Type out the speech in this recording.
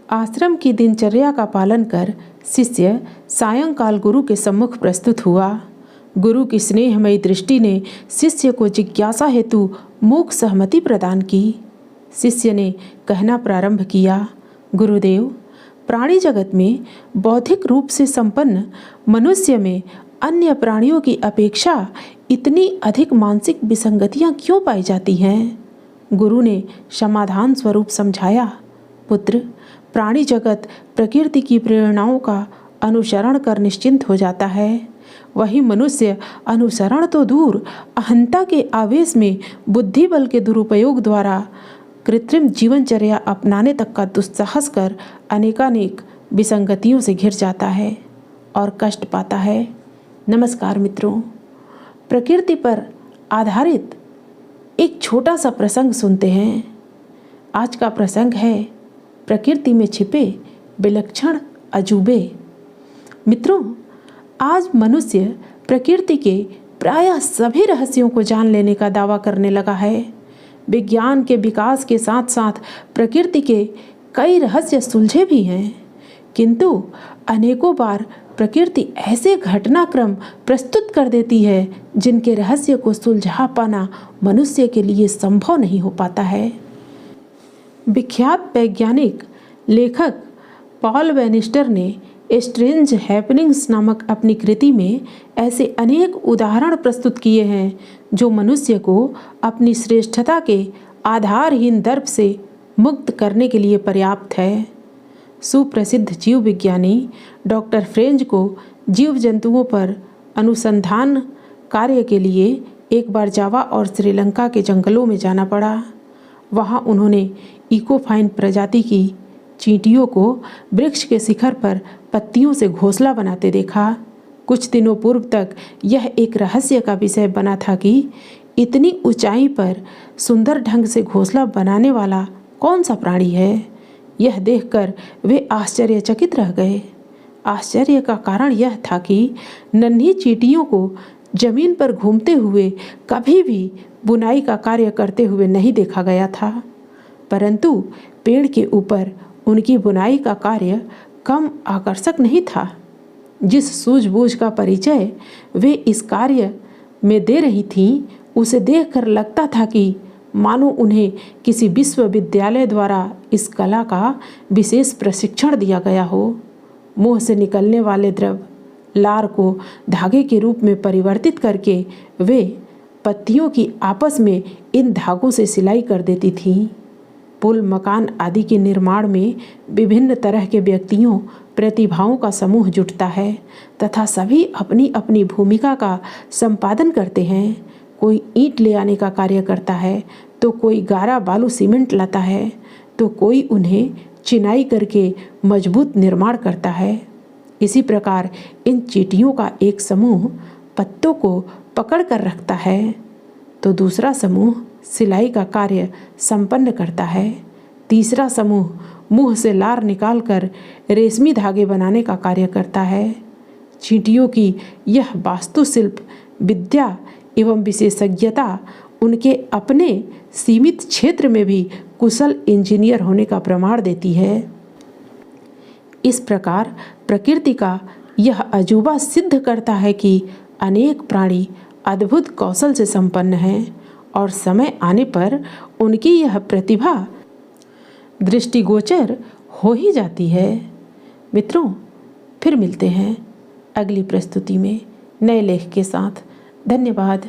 आश्रम की दिनचर्या का पालन कर शिष्य सायंकाल गुरु के सम्मुख प्रस्तुत हुआ। गुरु की स्नेहमयी दृष्टि ने शिष्य को जिज्ञासा हेतु मूक सहमति प्रदान की। शिष्य ने कहना प्रारंभ किया, गुरुदेव, प्राणी जगत में बौद्धिक रूप से संपन्न मनुष्य में अन्य प्राणियों की अपेक्षा इतनी अधिक मानसिक विसंगतियां क्यों पाई जाती हैं? गुरु ने समाधान स्वरूप समझाया, पुत्र, प्राणी जगत प्रकृति की प्रेरणाओं का अनुसरण कर निश्चिंत हो जाता है। वही मनुष्य अनुसरण तो दूर, अहंता के आवेश में बुद्धि बल के दुरुपयोग द्वारा कृत्रिम जीवनचर्या अपनाने तक का दुस्साहस कर अनेकानेक विसंगतियों से घिर जाता है और कष्ट पाता है। नमस्कार मित्रों, प्रकृति पर आधारित एक छोटा सा प्रसंग सुनते हैं। आज का प्रसंग है प्रकृति में छिपे विलक्षण अजूबे। मित्रों, आज मनुष्य प्रकृति के प्रायः सभी रहस्यों को जान लेने का दावा करने लगा है। विज्ञान के विकास के साथ साथ प्रकृति के कई रहस्य सुलझे भी हैं, किंतु अनेकों बार प्रकृति ऐसे घटनाक्रम प्रस्तुत कर देती है जिनके रहस्य को सुलझा पाना मनुष्य के लिए संभव नहीं हो पाता है। विख्यात वैज्ञानिक लेखक पॉल बैनिस्टर ने स्ट्रेंज हैपनिंग्स नामक अपनी कृति में ऐसे अनेक उदाहरण प्रस्तुत किए हैं जो मनुष्य को अपनी श्रेष्ठता के आधारहीन दर्प से मुक्त करने के लिए पर्याप्त है। सुप्रसिद्ध जीव विज्ञानी डॉक्टर फ्रेंज को जीव जंतुओं पर अनुसंधान कार्य के लिए एक बार जावा और श्रीलंका के जंगलों में जाना पड़ा। वहां उन्होंने इकोफाइन प्रजाति की चींटियों को वृक्ष के शिखर पर पत्तियों से घोंसला बनाते देखा। कुछ दिनों पूर्व तक यह एक रहस्य का विषय बना था कि इतनी ऊंचाई पर सुंदर ढंग से घोंसला बनाने वाला कौन सा प्राणी है। यह देखकर वे आश्चर्यचकित रह गए। आश्चर्य का कारण यह था कि नन्ही चींटियों को जमीन पर घूमते हुए कभी भी बुनाई का कार्य करते हुए नहीं देखा गया था, परंतु पेड़ के ऊपर उनकी बुनाई का कार्य कम आकर्षक नहीं था। जिस सूझबूझ का परिचय वे इस कार्य में दे रही थीं, उसे देखकर लगता था कि मानो उन्हें किसी विश्वविद्यालय द्वारा इस कला का विशेष प्रशिक्षण दिया गया हो। मुंह से निकलने वाले द्रव लार को धागे के रूप में परिवर्तित करके वे पत्तियों की आपस में इन धागों से सिलाई कर देती थीं। पुल, मकान आदि के निर्माण में विभिन्न तरह के व्यक्तियों, प्रतिभाओं का समूह जुटता है तथा सभी अपनी अपनी भूमिका का संपादन करते हैं। कोई ईंट ले आने का कार्य करता है, तो कोई गारा बालू सीमेंट लाता है, तो कोई उन्हें चिनाई करके मजबूत निर्माण करता है। इसी प्रकार इन चींटियों का एक समूह पत्तों को पकड़ कर रखता है, तो दूसरा समूह सिलाई का कार्य संपन्न करता है। तीसरा समूह मुंह से लार निकालकर रेशमी धागे बनाने का कार्य करता है। चींटियों की यह वास्तुशिल्प विद्या एवं विशेषज्ञता उनके अपने सीमित क्षेत्र में भी कुशल इंजीनियर होने का प्रमाण देती है। इस प्रकार प्रकृति का यह अजूबा सिद्ध करता है कि अनेक प्राणी अद्भुत कौशल से संपन्न हैं और समय आने पर उनकी यह प्रतिभा दृष्टिगोचर हो ही जाती है। मित्रों, फिर मिलते हैं अगली प्रस्तुति में नए लेख के साथ। धन्यवाद।